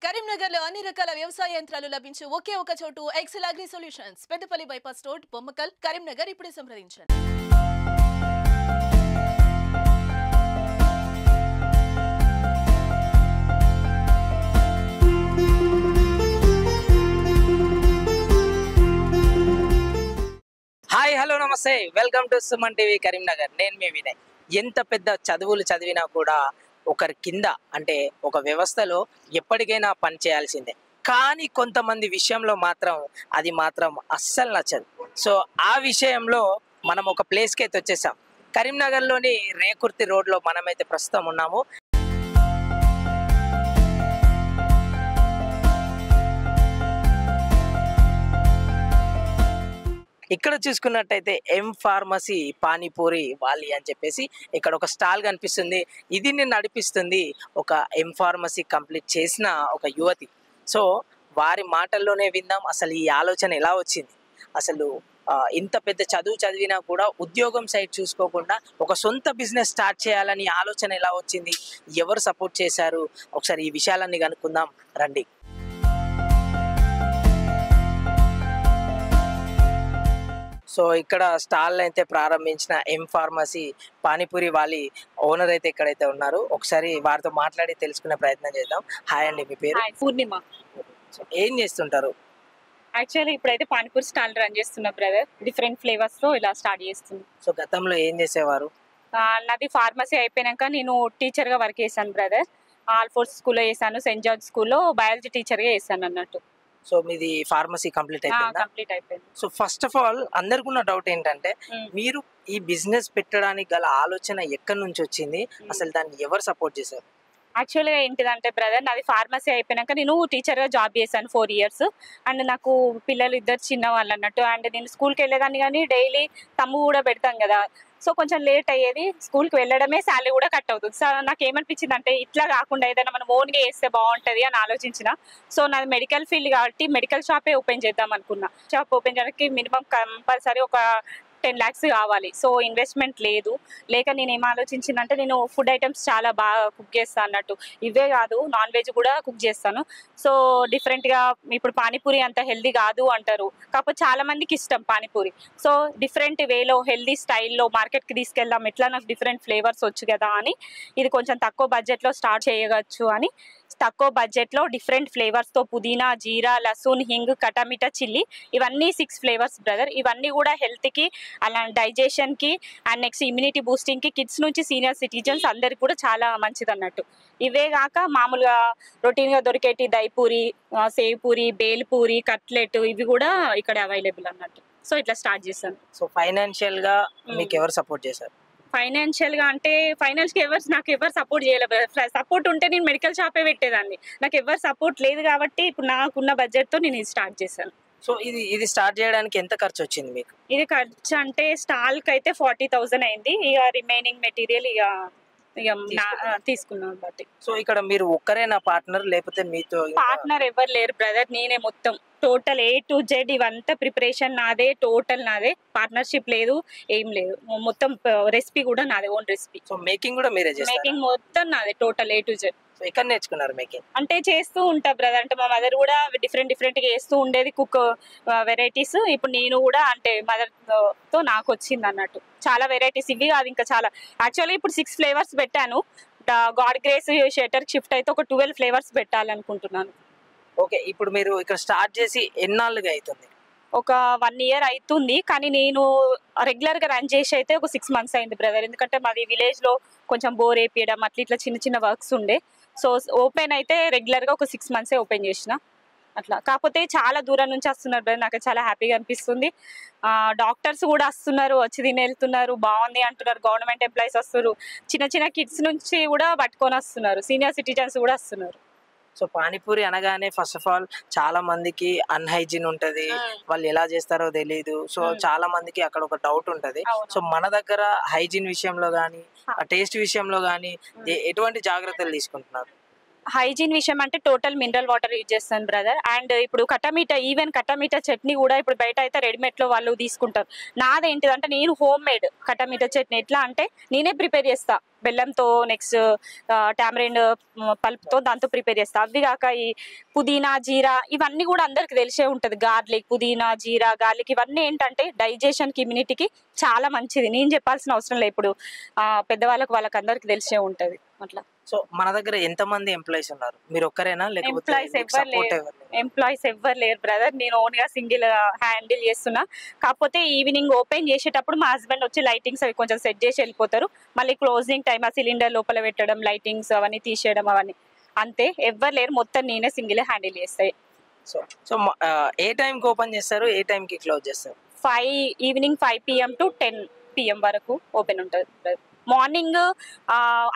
కరీంనగర్లో అన్ని రకాల వ్యవసాయ యంత్రాలు లభించే ఒకే ఒక చోటు Excel Agri Solutions Peddapalli bypass road Bommakal Karimnagar ఇప్పుడే సంప్రదించండి. హాయ్ హలో నమస్తే welcome to Suman TV Karimnagar. నేను మీ వినయ్. ఎంత పెద్ద చదువులు చదివినా కూడా ఒకరి కింద అంటే ఒక వ్యవస్థలో ఎప్పటికైనా పని చేయాల్సిందే. కానీ కొంతమంది విషయంలో మాత్రం అది మాత్రం అస్సలు నచ్చదు. సో ఆ విషయంలో మనం ఒక ప్లేస్కి అయితే వచ్చేసాం. కరీంనగర్లోని రేకుర్తి రోడ్లో మనమైతే ప్రస్తుతం ఉన్నాము. ఇక్కడ చూసుకున్నట్టయితే ఎం ఫార్మసీ పానీపూరి వాలి అని చెప్పేసి ఇక్కడ ఒక స్టాల్ కనిపిస్తుంది. ఇది నడిపిస్తుంది ఒక ఎం ఫార్మసీ కంప్లీట్ చేసిన ఒక యువతి. సో వారి మాటల్లోనే విందాం అసలు ఈ ఆలోచన ఎలా వచ్చింది, అసలు ఇంత పెద్ద చదువు చదివినా కూడా ఉద్యోగం సైడ్ చూసుకోకుండా ఒక సొంత బిజినెస్ స్టార్ట్ చేయాలని ఆలోచన ఎలా వచ్చింది, ఎవరు సపోర్ట్ చేశారు, ఒకసారి ఈ విషయాలన్నీ కనుక్కుందాం రండి. సో ఇక్కడ స్టాల్ అయితే ప్రారంభించిన ఎం ఫార్మసీ పానీపూరి వాలి ఓనర్ అయితే ఇక్కడైతే ఉన్నారు. ఒకసారి వారితో మాట్లాడి తెలుసుకునే ప్రయత్నం చేద్దాం. హాయ్ అండి, మీ పేరు? పూర్ణిమ. ఏం చేస్తుంటారు? యాక్చువల్లీ ఇప్పుడైతే పానీపూరి స్టాల్ రన్ చేస్తున్నా బ్రదర్. డిఫరెంట్ ఫ్లేవర్స్ లో ఇలా స్టార్ట్ చేస్తున్నా. సో గతంలో ఏం చేసేవారు? నాది ఫార్మసీ అయిపోయాక నేను టీచర్ గా వర్క్ చేశాను బ్రదర్. ఆల్ ఫోర్స్ స్కూల్లో చేశాను, సెయింట్ జార్జ్ స్కూల్లో బయాలజీ టీచర్ గా చేశాను అన్నట్టు. సో మీది ఫార్మసీ కంప్లీట్ అయిపోయింది. సో ఫస్ట్ ఆఫ్ ఆల్ అందరికి ఉన్న డౌట్ ఏంటంటే మీరు ఈ బిజినెస్ పెట్టడానికి గల ఆలోచన ఎక్కడి నుంచి వచ్చింది, అసలు దాన్ని ఎవరు సపోర్ట్ చేశారు? యాక్చువల్గా ఏంటిదంటే బ్రదర్, నాది ఫార్మసీ అయిపోయాక నేను టీచర్గా జాబ్ చేశాను 4 years. అండ్ నాకు పిల్లలు ఇద్దరు చిన్న వాళ్ళు అన్నట్టు. అండ్ నేను స్కూల్కి వెళ్ళేదాన్ని కానీ డైలీ తమ్ము కూడా పెడతాం కదా. సో కొంచెం లేట్ అయ్యేది, స్కూల్కి వెళ్ళడమే శాలరీ కూడా కట్ అవుతుంది. సో నాకు ఏమనిపించింది అంటే ఇట్లా కాకుండా ఏదైనా మనం ఓన్గా వేస్తే బాగుంటుంది అని ఆలోచించిన. సో నాది మెడికల్ ఫీల్డ్ కాబట్టి మెడికల్ షాపే ఓపెన్ చేద్దాం అనుకున్నా. షాప్ ఓపెన్ చేయడానికి మినిమం కంపల్సరీ ఒక 10 lakhs కావాలి. సో ఇన్వెస్ట్మెంట్ లేక నేను ఏం ఆలోచించిందంటే నేను ఫుడ్ ఐటమ్స్ చాలా బాగా కుక్ చేస్తాను అన్నట్టు. ఇవే కాదు, నాన్ వెజ్ కూడా కుక్ చేస్తాను. సో డిఫరెంట్గా ఇప్పుడు పానీపూరి అంత హెల్దీ కాదు అంటారు, కాకపోతే చాలా మందికి ఇష్టం పానీపూరి. సో డిఫరెంట్ వేలో హెల్దీ స్టైల్లో మార్కెట్కి తీసుకెళ్దాం, ఎట్లా నాకు డిఫరెంట్ ఫ్లేవర్స్ వచ్చు కదా అని ఇది కొంచెం తక్కువ బడ్జెట్లో స్టార్ట్ చేయవచ్చు అని. తక్కువ బడ్జెట్లో డిఫరెంట్ ఫ్లేవర్స్తో పుదీనా, జీరా, లసూన్, హింగ్, కటామిటా, చిల్లీ, ఇవన్నీ 6 flavors బ్రదర్. ఇవన్నీ కూడా హెల్త్కి, అలా డైజెషన్కి అండ్ నెక్స్ట్ ఇమ్యూనిటీ బూస్టింగ్కి, కిడ్స్ నుంచి సీనియర్ సిటిజన్స్ అందరికి కూడా చాలా మంచిది అన్నట్టు. ఇవే కాక మామూలుగా రొటీన్గా దొరికేటి దైపూరి, సేవ్ పూరి, బేల్ పూరి, కట్లెట్ ఇవి కూడా ఇక్కడ అవైలబుల్ అన్నట్టు. సో ఇట్లా స్టార్ట్ చేశాను. సో ఫైనాన్షియల్గా మీకు ఎవరు సపోర్ట్ చేశారు? ఫైనాన్షియల్గా అంటే నాకు ఎవరు సపోర్ట్ చేయలేదు. సపోర్ట్ ఉంటే నేను మెడికల్ షాపే పెట్టేదాన్ని. నాకు ఎవరు సపోర్ట్ లేదు కాబట్టి ఇప్పుడు నాకున్న బడ్జెట్తో నేను ఇది స్టార్ట్ చేశాను. సో ఇది స్టార్ట్ చేయడానికి ఎంత ఖర్చు వచ్చింది మీకు? ఇది ఖర్చు అంటే స్టాల్కి అయితే 40,000 అయింది. ఇక రిమైనింగ్ మెటీరియల్ ఇక తీసుకున్నాను బట్టి. సో ఇక్కడ మీరు ఒక్కరేనా పార్ట్నర్, లేకపోతే మీతో పార్ట్నర్ ఎవరు లేరు బ్రదర్, నేనే మొత్తం టోటల్ A to Z ఇవంతా ప్రిపరేషన్ నాదే, టోటల్ నాదే. పార్ట్నర్షిప్ లేదు, ఏం లేదు. మొత్తం రెసిపీ కూడా నాదే, ఓన్ రెసిపీ. సో మేకింగ్ కూడా మీరే చేస్తారా? మేకింగ్ మొత్తం నాదే, total A to Z. So ఎక్కడ నేర్చుకున్నారు మేకింగ్? అంటే చేస్తూ ఉంటా బ్రదర్. అంటే మా మదర్ కూడా డిఫరెంట్గా చేస్తూ ఉండేది కుక్ వెరైటీస్. ఇప్పుడు నేను కూడా అంటే మదర్తో నాకు వచ్చింది అన్నట్టు చాలా వెరైటీస్. ఇవి కాదు ఇంకా చాలా. యాక్చువల్లీ ఇప్పుడు 6 flavors పెట్టాను. గాడ్ గ్రేస్ షెటర్ షిఫ్ట్ అయితే ఒక 12 flavors పెట్టాలనుకుంటున్నాను. ఓకే, ఇప్పుడు మీరు ఇక్కడ స్టార్ట్ చేసి ఎన్నాళ్ళుగా అవుతుంది? ఒక 1 year అవుతుంది. కానీ నేను రెగ్యులర్గా రన్ చేసి అయితే ఒక 6 months అయింది బ్రదర్. ఎందుకంటే మాది విలేజ్లో కొంచెం బోర్ వేపియడం ఇట్లా చిన్న వర్క్స్ ఉండే. సో ఓపెన్ అయితే రెగ్యులర్గా ఒక 6 months ఓపెన్ చేసిన అట్లా. కాకపోతే చాలా దూరం నుంచి వస్తున్నారు బ్రదర్, నాకు చాలా హ్యాపీగా అనిపిస్తుంది. డాక్టర్స్ కూడా వస్తున్నారు, వచ్చి తిని వెళ్తున్నారు, బాగుంది అంటున్నారు. గవర్నమెంట్ ఎంప్లాయీస్ వస్తున్నారు, చిన్న కిడ్స్ నుంచి కూడా పట్టుకొని వస్తున్నారు, సీనియర్ సిటిజన్స్ కూడా వస్తున్నారు. సో పానీపూరి అనగానే ఫస్ట్ ఆఫ్ ఆల్ చాలా మందికి అన్హైజీన్ ఉంటది, వాళ్ళు ఎలా చేస్తారో తెలియదు. సో చాలా మందికి అక్కడ ఒక డౌట్ ఉంటది. సో మన దగ్గర హైజీన్ విషయంలో గానీ, టేస్ట్ విషయంలో గానీ ఎటువంటి జాగ్రత్తలు తీసుకుంటున్నారు? హైజీన్ విషయం అంటే టోటల్ మినరల్ వాటర్ యూజ్ చేస్తాను బ్రదర్. అండ్ ఇప్పుడు ఈవెన్ కట్టమీట చట్నీ కూడా ఇప్పుడు బయట అయితే రెడీమేడ్ లో వాళ్ళు తీసుకుంటారు. నాదేంటిదంటే నేను హోమ్ మేడ్ కట్టమీట చట్నీ ఎట్లా అంటే నేనే ప్రిపేర్ చేస్తా, బెల్లంతో, నెక్స్ట్ టామరిండ్ పల్ప్తో దాంతో ప్రిపేర్ చేస్తా. అవి కాక ఈ పుదీనా, జీరా ఇవన్నీ కూడా అందరికి తెలిసే ఉంటుంది. గార్లిక్, పుదీనా, జీరా, గార్లిక్ ఇవన్నీ ఏంటంటే డైజెషన్కి, ఇమ్యూనిటీకి చాలా మంచిది. నేను చెప్పాల్సిన అవసరం లేదు. ఇప్పుడు వాళ్ళకి అందరికి తెలిసే ఉంటుంది అట్లా. సో మన దగ్గర ఎంతమంది ఎంప్లాయీస్ ఉన్నారు? మీరు ఒక్కరేనా లేకపోతే ఎంప్లాయీస్ ఎవ్వరు లేరు బ్రదర్. నేను ఓన్ గా సింగిల్ హ్యాండిల్ చేస్తున్నా. కాకపోతే ఈవినింగ్ ఓపెన్ చేసేటప్పుడు మా హస్బెండ్ వచ్చి లైటింగ్స్ అవి కొంచెం సెట్ చేసి వెళ్ళిపోతారు. మళ్ళీ క్లోజింగ్ టైం ఆ సిలిండర్ లోపల పెట్టడం, లైటింగ్స్ అవన్నీ తీసేయడం అవన్నీ అంతే. ఎవ్వరు లేరు, మొత్తం నేనే సింగిల్ హ్యాండిల్ చేస్తాయి. సో ఏ టైంకి ఓపెన్ చేస్తారు, ఏ టైంకి క్లోజ్ చేస్తారు? ఈవినింగ్ 5 PM to 10 PM వరకు ఓపెన్ ఉంటుంది. మార్నింగ్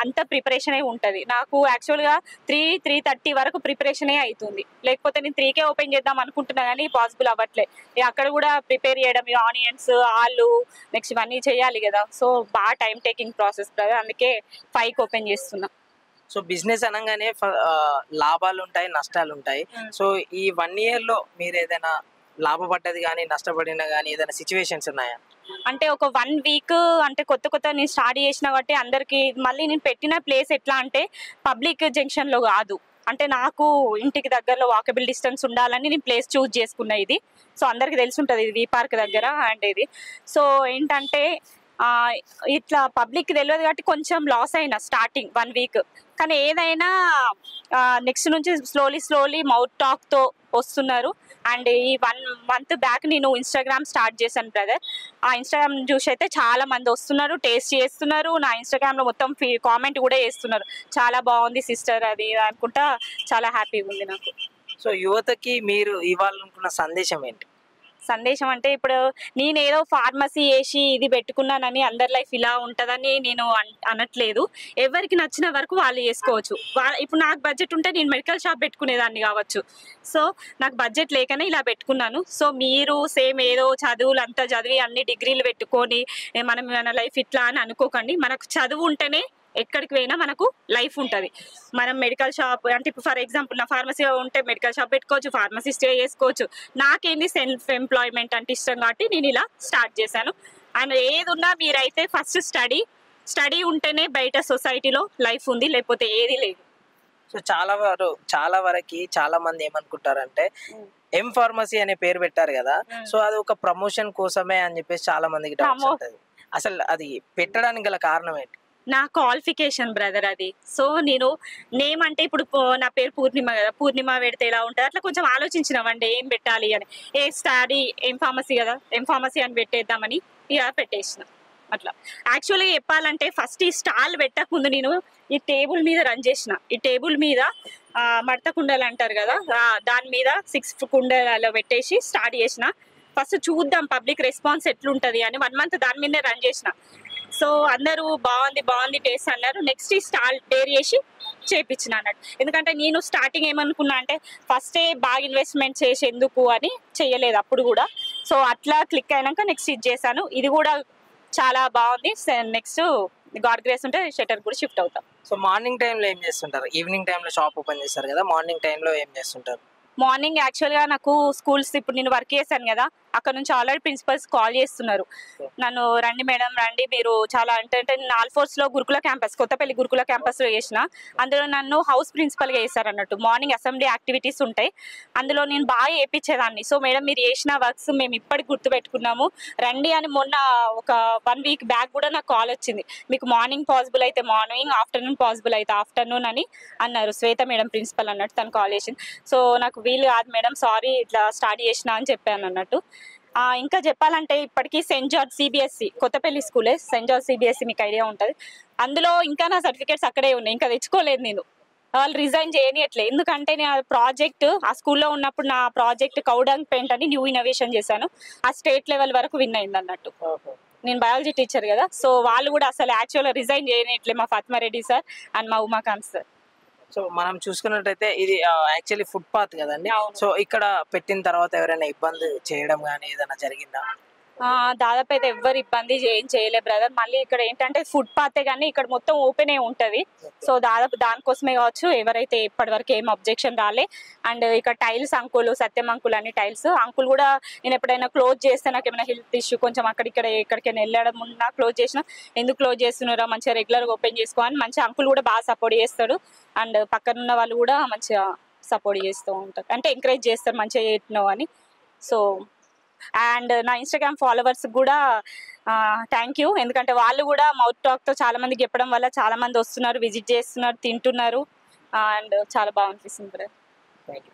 అంత ప్రిపరేషన్ ఉంటుంది. నాకు యాక్చువల్గా 3-3:30 వరకు ప్రిపరేషనే అవుతుంది. లేకపోతే నేను 3కే ఓపెన్ చేద్దాం అనుకుంటున్నా కానీ పాసిబుల్ అవ్వట్లే. అక్కడ కూడా ప్రిపేర్ చేయడం, ఆనియన్స్, ఆలు, నెక్స్ట్ ఇవన్నీ చేయాలి కదా. సో బాగా టైం టేకింగ్ ప్రాసెస్ కదా, అందుకే 5కి ఓపెన్ చేస్తున్నా. సో బిజినెస్ అనగానే లాభాలు ఉంటాయి, నష్టాలు ఉంటాయి. సో ఈ 1 year లో మీరు ఏదైనా లాభపడ్డది కానీ నష్టపడిన కానీ ఏదైనా సిచ్యువేషన్స్ ఉన్నాయా? అంటే ఒక 1 week అంటే కొత్త నేను స్టార్ట్ చేసిన కాబట్టి అందరికి మళ్ళీ నేను పెట్టిన ప్లేస్ ఎట్లా అంటే పబ్లిక్ జంక్షన్లో కాదు. అంటే నాకు ఇంటికి దగ్గరలో వాకబుల్ డిస్టెన్స్ ఉండాలని నేను ప్లేస్ చూజ్ చేసుకున్నా ఇది. సో అందరికి తెలిసి ఉంటుంది ఇది వి పార్క్ దగ్గర అండ్ ఇది. సో ఏంటంటే ఇట్లా పబ్లిక్ తెలియదు కాబట్టి కొంచెం లాస్ అయినా స్టార్టింగ్ 1 week. కానీ ఏదైనా నెక్స్ట్ నుంచి స్లోలీ మౌత్ టాక్తో వస్తున్నారు. అండ్ ఈ 1 month బ్యాక్ నేను ఇన్స్టాగ్రామ్ స్టార్ట్ చేశాను బ్రదర్. ఆ ఇన్స్టాగ్రామ్ చూసి అయితే చాలా మంది వస్తున్నారు, టేస్ట్ చేస్తున్నారు. నా ఇన్స్టాగ్రామ్లో మొత్తం కామెంట్ కూడా చేస్తున్నారు, చాలా బాగుంది సిస్టర్ అది అనుకుంటా. చాలా హ్యాపీగా ఉంది నాకు. సో యువతకి మీరు ఇవ్వాలనుకున్న సందేశం ఏంటి? సందేశం అంటే ఇప్పుడు నేను ఏదో ఫార్మసీ చేసి ఇది పెట్టుకున్నానని అందరి లైఫ్ ఇలా ఉంటుందని నేను అనట్లేదు. ఎవరికి నచ్చిన వరకు వాళ్ళు చేసుకోవచ్చు. ఇప్పుడు నాకు బడ్జెట్ ఉంటే నేను మెడికల్ షాప్ పెట్టుకునేదాన్ని కావచ్చు. సో నాకు బడ్జెట్ లేకనే ఇలా పెట్టుకున్నాను. సో మీరు సేమ్ ఏదో చదువులు అంతా చదివి అన్ని డిగ్రీలు పెట్టుకొని మన లైఫ్ ఇట్లా అని అనుకోకండి. మనకు చదువు ఉంటేనే ఎక్కడికి పోయినా మనకు లైఫ్ ఉంటుంది. మనం మెడికల్ షాప్ అంటే ఇప్పుడు ఫర్ ఎగ్జాంపుల్ నా ఫార్మసీ ఉంటే మెడికల్ షాప్ పెట్టుకోవచ్చు, ఫార్మసీ స్టే చేసుకోవచ్చు. నాకేంది సెల్ఫ్ ఎంప్లాయ్మెంట్ అంటే ఇష్టం కాబట్టి నేను ఇలా స్టార్ట్ చేశాను. అండ్ ఏది ఉన్నా మీరైతే ఫస్ట్ స్టడీ ఉంటేనే బయట సొసైటీలో లైఫ్ ఉంది, లేకపోతే ఏది లేదు. సో చాలా వరకు చాలా మంది ఏమనుకుంటారంటే ఎం ఫార్మసీ అనే పేరు పెట్టారు కదా, సో అది ఒక ప్రమోషన్ కోసమే అని చెప్పేసి చాలా మందికి డౌట్స్ ఉంటుంది. అసలు అది పెట్టడానికి గల కారణం ఏంటి? నా క్వాలిఫికేషన్ బ్రదర్ అది. సో నేను నేమ్ అంటే ఇప్పుడు నా పేరు పూర్ణిమ కదా, పూర్ణిమ పెడితే ఎలా ఉంటుంది అట్లా కొంచెం ఆలోచించినామండి ఏం పెట్టాలి అని. ఏం ఫార్మసీ కదా, ఏం ఫార్మసీ అని పెట్టేద్దామని ఇక పెట్టేసిన. అట్లా యాక్చువల్గా చెప్పాలంటే ఫస్ట్ ఈ స్టాల్ పెట్టక ముందు నేను ఈ టేబుల్ మీద రన్ చేసిన. ఈ టేబుల్ మీద మడత కుండలు అంటారు కదా, దాని మీద 6 కుండలు పెట్టేసి స్టార్ట్ చేసిన. ఫస్ట్ చూద్దాం పబ్లిక్ రెస్పాన్స్ ఎట్లుంటుంది అని 1 month దాని మీదనే రన్ చేసిన. సో అందరూ బాగుంది టేస్ట్ అన్నారు. నెక్స్ట్ ఈ స్టాల్ డేర్ చేసి చేయించిన అన్నట్టు. ఎందుకంటే నేను స్టార్టింగ్ ఏమనుకున్నా అంటే ఫస్టే బాగా ఇన్వెస్ట్మెంట్ చేసి ఎందుకు అని చేయలేదు అప్పుడు కూడా. సో అట్లా క్లిక్ అయినాక నెక్స్ట్ ఇది చేశాను. ఇది కూడా చాలా బాగుంది. నెక్స్ట్ గాడ్ గ్రేస్ ఉంటే షట్టర్ కూడా షిఫ్ట్ అవుతాం. సో మార్నింగ్ టైంలో ఏం చేస్తుంటారు? ఈవినింగ్ టైంలో షాప్ ఓపెన్ చేస్తారు కదా, మార్నింగ్ టైంలో ఏం చేస్తుంటారు? మార్నింగ్ యాక్చువల్గా నాకు స్కూల్స్ ఇప్పుడు నేను వర్క్ చేశాను కదా, అక్కడ నుంచి ఆల్రెడీ ప్రిన్సిపల్స్ కాల్ చేస్తున్నారు నన్ను, రండి మేడం రండి మీరు చాలా అంటే నేను ఆల్ఫోర్స్లో గురుకుల క్యాంపస్, కొత్తపల్లి గురుకుల క్యాంపస్లో చేసిన. అందులో నన్ను హౌస్ ప్రిన్సిపల్గా చేశారు అన్నట్టు. మార్నింగ్ అసెంబ్లీ యాక్టివిటీస్ ఉంటాయి, అందులో నేను బాగా చేయించేదాన్ని. సో మేడం మీరు చేసిన వర్క్స్ మేము ఇప్పటికి గుర్తుపెట్టుకున్నాము, రండి అని మొన్న ఒక 1 week బ్యాక్ కూడా నాకు కాల్ వచ్చింది. మీకు మార్నింగ్ పాసిబుల్ అయితే మార్నింగ్, ఆఫ్టర్నూన్ పాసిబుల్ అయితే ఆఫ్టర్నూన్ అని అన్నారు. శ్వేత మేడం ప్రిన్సిపల్ అన్నట్టు తను కాల్ చేసింది. సో నాకు వీలు కాదు మేడం, సారీ ఇట్లా స్టార్ట్ చేసిన అని చెప్పాను అన్నట్టు. ఇంకా చెప్పాలంటే ఇప్పటికీ సెయింట్ జార్జ్ సిబిఎస్ఈ కొత్తపల్లి స్కూలే, సెయింట్ జార్జ్ సిబిఎస్ఈ మీకు ఐడియా ఉంటుంది. అందులో ఇంకా నా సర్టిఫికేట్స్ అక్కడే ఉన్నాయి, ఇంకా తెచ్చుకోలేదు నేను. వాళ్ళు రిజైన్ చేయనియట్లే. ఎందుకంటే నేను ప్రాజెక్ట్ ఆ స్కూల్లో ఉన్నప్పుడు నా ప్రాజెక్ట్ కౌడంగ్ పెయింట్ అని న్యూ ఇన్నోవేషన్ చేశాను. ఆ స్టేట్ లెవెల్ వరకు విన్ అయింది అన్నట్టు. నేను బయాలజీ టీచర్ కదా, సో వాళ్ళు కూడా అసలు యాక్చువల్గా రిజైన్ చేయనియట్లే, మా ఫాతిమారెడ్డి సార్ అండ్ మా ఉమాకాంత్ సార్. సో మనం చూసుకున్నట్టయితే ఇది యాక్చువల్లీ ఫుట్పాత్ కదండి. సో ఇక్కడ పెట్టిన తర్వాత ఎవరైనా ఇబ్బంది చేయడం కానీ ఏదైనా జరిగిందా? దాదాపు అయితే ఎవ్వరు ఇబ్బంది ఏం చేయలే బ్రదర్. మళ్ళీ ఇక్కడ ఏంటంటే ఫుడ్ పాతే కానీ ఇక్కడ మొత్తం ఓపెన్ ఉంటది. సో దాదాపు దానికోసమే కావచ్చు ఎవరైతే ఇప్పటి వరకు ఏం అబ్జెక్షన్ రాలే. అండ్ ఇక్కడ టైల్స్ అంకుల్, సత్యం అంకుల్ అని టైల్స్ అంకుల్ కూడా నేను ఎప్పుడైనా క్లోజ్ చేస్తే నాకు ఏమైనా హెల్త్ ఇష్యూ కొంచెం అక్కడిక్కడ ఎక్కడికైనా వెళ్ళడం ఉన్నా క్లోజ్ చేసిన ఎందుకు క్లోజ్ చేస్తున్నారా మంచిగా రెగ్యులర్గా ఓపెన్ చేసుకో అని మంచిగా అంకుల్ కూడా బాగా సపోర్ట్ చేస్తాడు. అండ్ పక్కన ఉన్న వాళ్ళు కూడా మంచిగా సపోర్ట్ చేస్తూ ఉంటారు, అంటే ఎంకరేజ్ చేస్తారు మంచిగా చేస్తున్నావు అని. సో అండ్ నా ఇన్స్టాగ్రామ్ ఫాలోవర్స్ కూడా థ్యాంక్ యూ, ఎందుకంటే వాళ్ళు కూడా మౌత్ టాక్తో చాలా మందికి చెప్పడం వల్ల చాలా మంది వస్తున్నారు, విజిట్ చేస్తున్నారు, తింటున్నారు. అండ్ చాలా బాగా అనిపిస్తుంది బ్రదర్.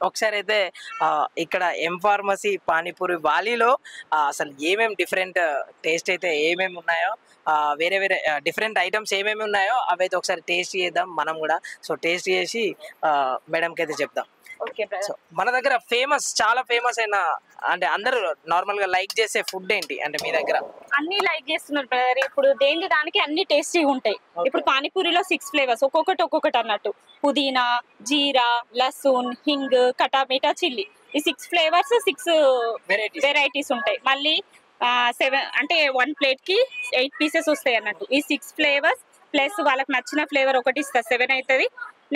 ఒకసారి అయితే ఇక్కడ ఎం ఫార్మసీ పానీపూరి వాలీలో అసలు ఏమేమి డిఫరెంట్ టేస్ట్ అయితే ఏమేమి ఉన్నాయో, వేరే వేరే డిఫరెంట్ ఐటమ్స్ ఏమేమి ఉన్నాయో అవైతే ఒకసారి టేస్ట్ చేద్దాం మనం కూడా. సో టేస్ట్ చేసి మేడంకి అయితే చెప్దాం. Okay brother. సో మన దగ్గర చాలా ఫేమస్ అయిన అంటే అందరూ నార్మల్ గా లైక్ చేసే ఫుడ్ ఏంటి అంటే మీ దగ్గర? అన్ని లైక్ చేస్తున్నారు బ్రదర్. ఇప్పుడు దేని దానికి అన్ని టేస్టీగా ఉంటాయి. ఇప్పుడు పానీపూరిలో 6 ఫ్లేవర్స్, ఒక్కొక్కటి అన్నట్టు పుదీనా, జీరా, లసూన్, హింగ్, కటా మీఠా, చిల్లీ. ఈ 6 ఫ్లేవర్స్ 6 వెరైటీస్ ఉంటాయి. మళ్ళీ 7 అంటే 1 ప్లేట్ కి 8 పీసెస్ వస్తాయి అన్నట్టు. ఈ 6 ఫ్లేవర్స్ ప్లస్ వాళ్ళకి నచ్చిన ఫ్లేవర్ ఒకటి ఇస్తారు, 7 అవుతుంది.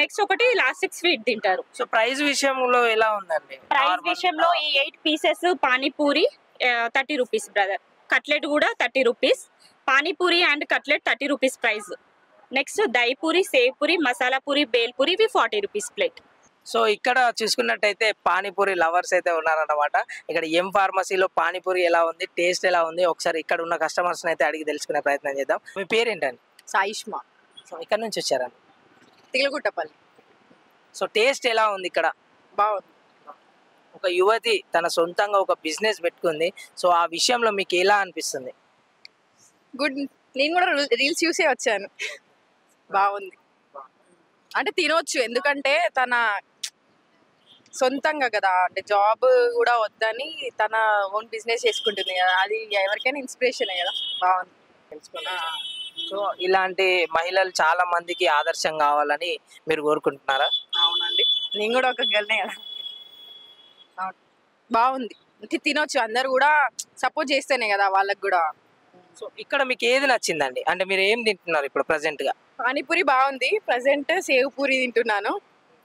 నెక్స్ట్ ఒకటి లాస్ట్ 6 స్వీట్ తింటారు. సో ప్రైస్ విషయంలో ఎలా ఉందండి? ప్రైస్ విషయంలో ఈ 8 pieces panipuri 30 rupees brother. Cutlet కూడా 30 rupees. Panipuri and cutlet 30 rupees price. Next dahi puri, save puri, masala puri, bhelpuri ఇవి 40 రూపీస్ ప్లేట్. సో ఇక్కడ చూసుకున్నట్టయితే పానీపూరి లవర్స్ అయితే ఉన్నారన్నమాట. ఇక్కడ ఎం ఫార్మసీలో పానీపూరి ఎలా ఉంది, టేస్ట్ ఎలా ఉంది, ఒకసారి ఇక్కడ ఉన్న కస్టమర్స్ అయితే అడిగి తెలుసుకునే ప్రయత్నం చేద్దాం. మీ పేరేంటండి? సాయిష్మా. సో ఇక్కడ నుంచి వచ్చారండి? తిలగుట్టపల్లి. సో టేస్ట్ ఎలా ఉంది ఇక్కడ? బాగుంది. ఒక యువతి తన సొంతంగా ఒక బిజినెస్ పెట్టుకుంది. సో ఆ విషయంలో మీకు ఎలా అనిపిస్తుంది? గుడ్. నేను కూడా రీల్స్ చూసే వచ్చాను. బాగుంది, అంటే తినొచ్చు, ఎందుకంటే తన సొంతంగా కదా, అంటే జాబ్ కూడా వద్దని తన ఓన్ బిజినెస్ చేసుకుంటుంది కదా, అది ఎవరికైనా ఇన్స్పిరేషన్ కదా. బాగుంది. సో ఇలాంటి మహిళలు చాలా మందికి ఆదర్శం కావాలని మీరు కోరుకుంటున్నారా? అవునండి, నేను కూడా ఒక గర్ల్నే కదా. బాగుంది, అంటే తినొచ్చు, అందరు కూడా సపోర్ట్ చేస్తేనే కదా వాళ్ళకి కూడా. సో ఇక్కడ మీకు ఏది నచ్చిందండి? అంటే మీరు ఏం తింటున్నారు ఇప్పుడు ప్రెసెంట్ గా? పానీపూరి బాగుంది, ప్రజెంట్ సేవ్ పూరి తింటున్నాను,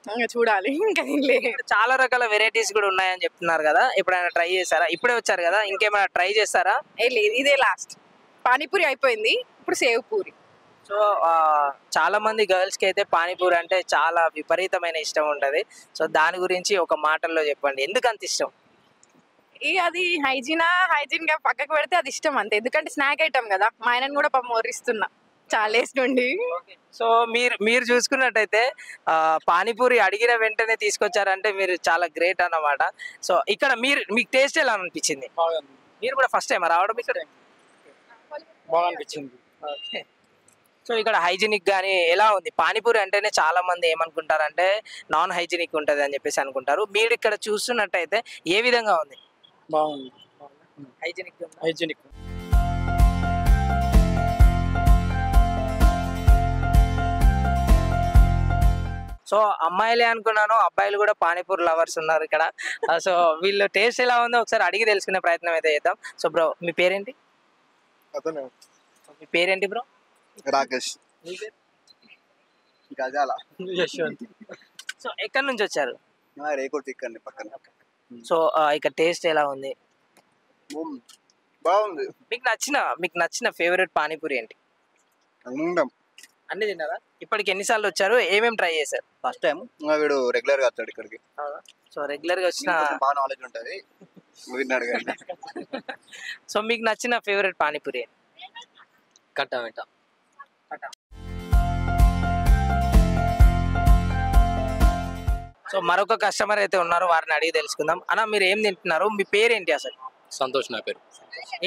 ఇంకా చూడాలి, ఇంకా తినలే. చాలా రకాల వెరైటీస్ కూడా ఉన్నాయని చెప్తున్నారు కదా, ఎప్పుడైనా ట్రై చేస్తారా? ఇప్పుడే వచ్చారు కదా, ఇంకేమైనా ట్రై చేస్తారా? లేదు, ఇదే లాస్ట్. పానీపూరి అయిపోయింది, ఇప్పుడు సేవ్ పూరి. సో చాలా మంది గర్ల్స్ కి అయితే పానీపూరి అంటే చాలా విపరీతమైన ఇష్టం ఉంటది. సో దాని గురించి ఒక మాటల్లో చెప్పండి, ఎందుకు అంత ఇష్టం? అది హైజీన్ గా పక్కకు పెడితే అది ఇష్టం అంతే, ఎందుకంటే స్నాక్ ఐటమ్ కదా. మా ఆయనను కూడా పాపం మొర్రిస్తున్నా చాలా వేసి నుండి. సో మీరు చూసుకున్నట్టయితే పానీపూరి అడిగిన వెంటనే తీసుకొచ్చారంటే మీరు చాలా గ్రేట్ అన్నమాట. సో ఇక్కడ మీకు టేస్ట్ ఎలా అనిపించింది? మీరు కూడా ఫస్ట్ టైం రావడం ఇక్కడ? బాగా అనిపించింది. సో ఇక్కడ హైజీనిక్ కానీ ఎలా ఉంది? పానీపూరి అంటేనే చాలా మంది ఏమనుకుంటారంటే నాన్ హైజీనిక్ ఉంటుంది అని చెప్పేసి అనుకుంటారు. మీరు ఇక్కడ చూస్తున్నట్టయితే ఏ విధంగా ఉంది? బాగుంది, హైజీనిక్. సో అమ్మాయిలే అనుకున్నాను, అబ్బాయిలు కూడా పానీపూరి లవర్స్ ఉన్నారు ఇక్కడ. సో వీళ్ళు టేస్ట్ ఎలా ఉందో ఒకసారి అడిగి తెలుసుకునే ప్రయత్నం అయితే చేద్దాం. సో బ్రో, మీ పేరేంటి? మీ పేరేంటి బ్రో? రాకేష్. గజాల. యశ్వంత్. సో ఎక్కడి నుంచి వచ్చారు? రేకుర్తి ఇక్కడ పక్కన. సో ఇక్కడ టేస్ట్ ఎలా ఉంది? బాగుంది. మీకు నచ్చిన ఫేవరెట్ పానీపూరి ఏంటి? అన్ని తిన్నారా? ఇప్పటికి ఎన్నిసార్లు వచ్చారు, ఏమేమి ట్రై చేశారు? First time. వీడు రెగ్యులర్ గా వస్తాడు ఇక్కడికి. సో రెగ్యులర్ గా వచ్చిన బాగా నాలెడ్జ్ ఉంటది. సో మీకు నచ్చిన ఫేవరెట్ పానీపూరి? కట్టా మీఠా. సో మరొక కస్టమర్ అయితే ఉన్నారు, వారిని అడిగి తెలుసుకుందాం. అన్న, మీరు ఏం తింటున్నారు? మీ పేరేంటి అసలు? సంతోష్ నా పేరు.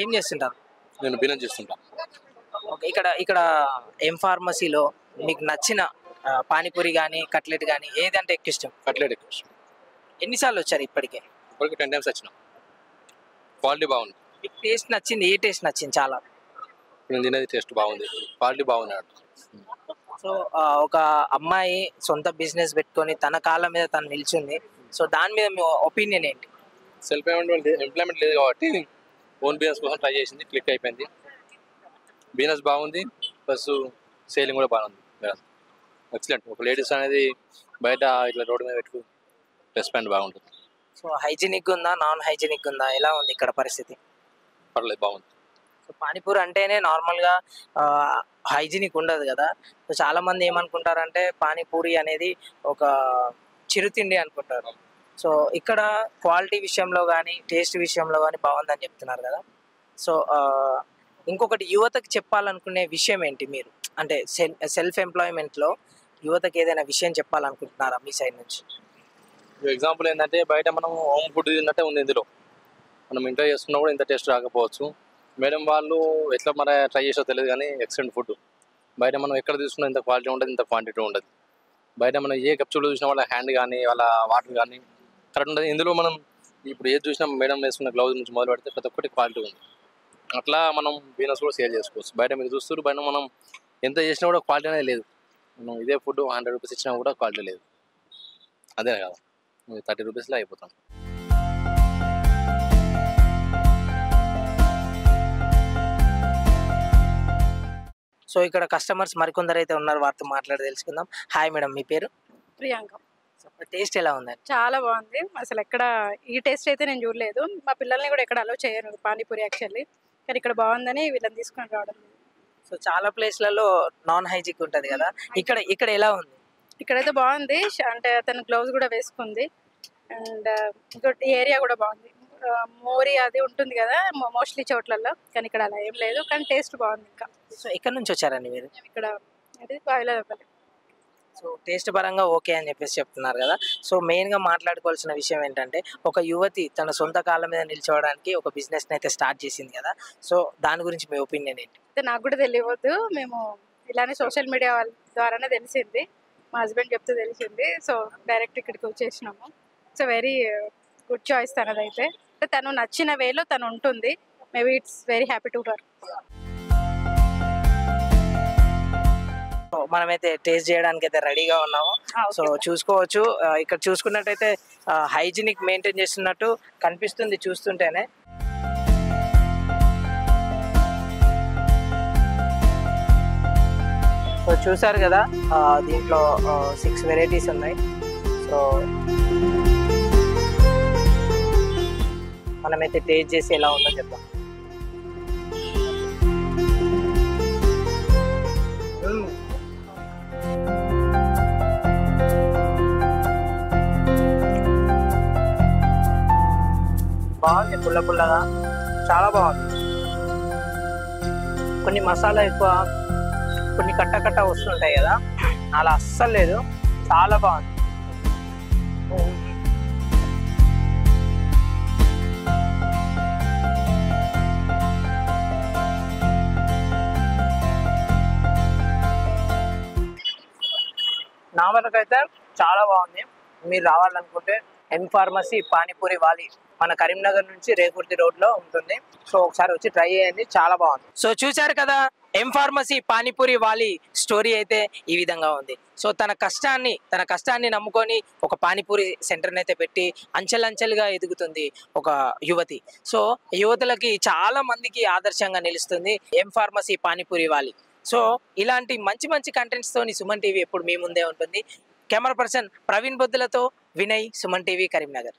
ఏం చేస్తుంటారు? నేను బిజినెస్ చేస్తుంటా. ఓకే, ఇక్కడ ఎం ఫార్మసీలో మీకు నచ్చిన పానీపూరి కానీ కట్లెట్ కానీ ఏదంటే ఎక్కువ ఇష్టం? కట్లెట్ ఎక్కువ ఇష్టం. ఎన్నిసార్లు వచ్చారు ఇప్పటికే? ఇప్పటికి 10 times వచ్చిన. క్వాలిటీ బాగుంది. మీకు టేస్ట్ నచ్చింది? ఏ టేస్ట్ నచ్చింది చాలా? నేను తినేది టేస్ట్ బాగుంది, క్వాలిటీ బాగుంది. సో ఒక అమ్మాయి సొంత బిజినెస్ పెట్టుకొని తన కాళ్ళ మీద తను నిల్చుంది. సో దాని మీద మీ ఒపీనియన్ ఏంటి? సెల్ఫ్ ఎంప్లాయ్మెంట్ లేదు కాబట్టి ఓన్ బిజినెస్ కోసం ట్రై చేసింది, క్లిక్ అయిపోయింది. బిజినెస్ బాగుంది, ప్లస్ సేలింగ్ కూడా బాగుంది. ఎక్సలెంట్. ఒక లేడీస్ అనేది బయట ఇట్లా రోడ్డు మీద పెట్టుకు రెస్పాండ్ బాగుంటుంది. సో హైజీనిక్ ఉందా, నాన్ హైజీనిక్ ఉందా, ఎలా ఉంది ఇక్కడ పరిస్థితి? పర్లేదు, బాగుంది. సో పానీపూరి అంటేనే నార్మల్గా హైజీనిక్ ఉండదు కదా. సో చాలా మంది ఏమనుకుంటారంటే పానీపూరి అనేది ఒక చిరుతిండి అనుకుంటారు. సో ఇక్కడ క్వాలిటీ విషయంలో కానీ టేస్ట్ విషయంలో కానీ బాగుందని చెప్తున్నారు కదా. సో ఇంకొకటి యువతకు చెప్పాలనుకునే విషయం ఏంటి మీరు? అంటే సెల్ఫ్ ఎంప్లాయ్మెంట్లో యువతకి ఏదైనా విషయం చెప్పాలనుకుంటున్నారా మీ సైడ్ నుంచి? ఎగ్జాంపుల్ ఏంటంటే బయట మనం హోమ్ ఫుడ్ తిన్నట్టే ఉంది. ఇందులో మనం ఇంట్లో చేసుకున్నా కూడా ఇంత టేస్ట్ రాకపోవచ్చు. మేడం వాళ్ళు ఎట్లా మన ట్రై చేసో తెలియదు కానీ ఎక్సలెంట్ ఫుడ్. బయట మనం ఎక్కడ తీసుకున్నా ఇంత క్వాలిటీ ఉండదు, ఇంత క్వాంటిటీ ఉండదు. బయట మనం ఏ కప్చులు చూసినా వాళ్ళ హ్యాండ్ కానీ వాళ్ళ వాటర్ కానీ కరెక్ట్ ఉండదు. ఇందులో మనం ఇప్పుడు ఏది చూసినా మేడం వేసుకున్న గ్లౌజ్ నుంచి మొదలు పెడితే ప్రతి ఒక్కటి క్వాలిటీ ఉంది. అట్లా మనం బిజినెస్ కూడా సేల్ చేసుకోవచ్చు. బయట మీరు చూస్తారు, బయట మనం ఎంత చేసినా కూడా క్వాలిటీ అనేది లేదు. మనం ఇదే ఫుడ్ 100 రూపీస్ ఇచ్చినా కూడా క్వాలిటీ లేదు. అదే కదా, 30 రూపీస్లో అయిపోతాం. సో ఇక్కడ కస్టమర్స్ మరికొందరు అయితే ఉన్నారు, వారితో మాట్లాడి తెలుసుకుందాం. హాయ్ మేడం, మీ పేరు? ప్రియాంక. టేస్ట్ ఎలా ఉందండి? చాలా బాగుంది. అసలు ఎక్కడ ఈ టేస్ట్ అయితే నేను చూడలేదు. మా పిల్లల్ని కూడా ఎక్కడ అలో చేయరు పానీపూరి యాక్చువల్లీ, కానీ ఇక్కడ బాగుందని వీళ్ళని తీసుకొని రావడం. సో చాలా ప్లేస్లలో నాన్ హైజీనిక్ ఉంటుంది కదా, ఇక్కడ ఎలా ఉంది? ఇక్కడైతే బాగుంది. అంటే తను గ్లౌజ్ కూడా వేసుకుంది. అండ్ ఇంకోటి ఏరియా కూడా బాగుంది. మోరీ అది ఉంటుంది కదా మోస్ట్లీ చోట్లలో, కానీ ఇక్కడ అలా ఏం లేదు, కానీ టేస్ట్ బాగుంది. ఇంకా సో ఎక్కడి నుంచి వచ్చారండి మీరు? మేము ఇక్కడ అది బాయిలపల్లి. సో టేస్ట్ పరంగా ఓకే అని చెప్పేసి చెప్తున్నారు కదా. సో మెయిన్గా మాట్లాడుకోవాల్సిన విషయం ఏంటంటే ఒక యువతి తన సొంత కాళ్ళ మీద నిల్చోవడానికి ఒక బిజినెస్ని అయితే స్టార్ట్ చేసింది కదా. సో దాని గురించి మీ ఒపీనియన్ ఏంటి? అయితే నాకు కూడా తెలియవద్దు, మేము ఇలానే సోషల్ మీడియా వాళ్ళ ద్వారానే తెలిసింది. మా హస్బెండ్ చెప్తే తెలిసింది. సో డైరెక్ట్ ఇక్కడికి వచ్చేసినాము. సో వెరీ గుడ్ చాయిస్ తనదైతే. తను నచ్చిన వేలో తను ఉంటుంది. Maybe it's very happy to work. మనమైతే టేస్ట్ చేయడానికి అయితే రెడీగా ఉన్నాము. సో చూసుకోవచ్చు, ఇక్కడ చూసుకున్నట్టయితే హైజీనిక్ మెయింటైన్ చేస్తున్నట్టు కనిపిస్తుంది చూస్తుంటేనే. సో చూసారు కదా, దీంట్లో 6 వెరైటీస్ ఉన్నాయి. సో మనమైతే టేస్ట్ చేసి ఎలా ఉందో చెప్తాం. బాగుంది, పుల్ల పుల్లగా చాలా బాగుంది. కొన్ని మసాలా ఎక్కువ, కొన్ని కట్ట వస్తుంటాయి కదా, అలా అస్సలు లేదు, చాలా బాగుంది. నా వరకైతే చాలా బాగుంది. మీరు రావాలనుకుంటే ఎం ఫార్మసీ పానీపూరి వాలి మన కరీంనగర్ నుంచి రేకుర్తి రోడ్లో ఉంటుంది. సో ఒకసారి వచ్చి ట్రై చేయండి, చాలా బాగుంది. సో చూశారు కదా, ఎం ఫార్మసీ పానీపూరి వాలి స్టోరీ అయితే ఈ విధంగా ఉంది. సో తన కష్టాన్ని నమ్ముకొని ఒక పానీపూరి సెంటర్ని అయితే పెట్టి అంచెలంచెలుగా ఎదుగుతుంది ఒక యువతి. సో యువతులకి చాలా మందికి ఆదర్శంగా నిలుస్తుంది ఎం ఫార్మసీ పానీపూరి వాలి. సో ఇలాంటి మంచి కంటెంట్స్ తోని సుమన్ టీవీ ఎప్పుడు మీ ముందే ఉంటుంది. కెమెరా పర్సన్ ప్రవీణ్ బొద్దులతో వినయ్, సుమన్ టీవీ, కరీంనగర్.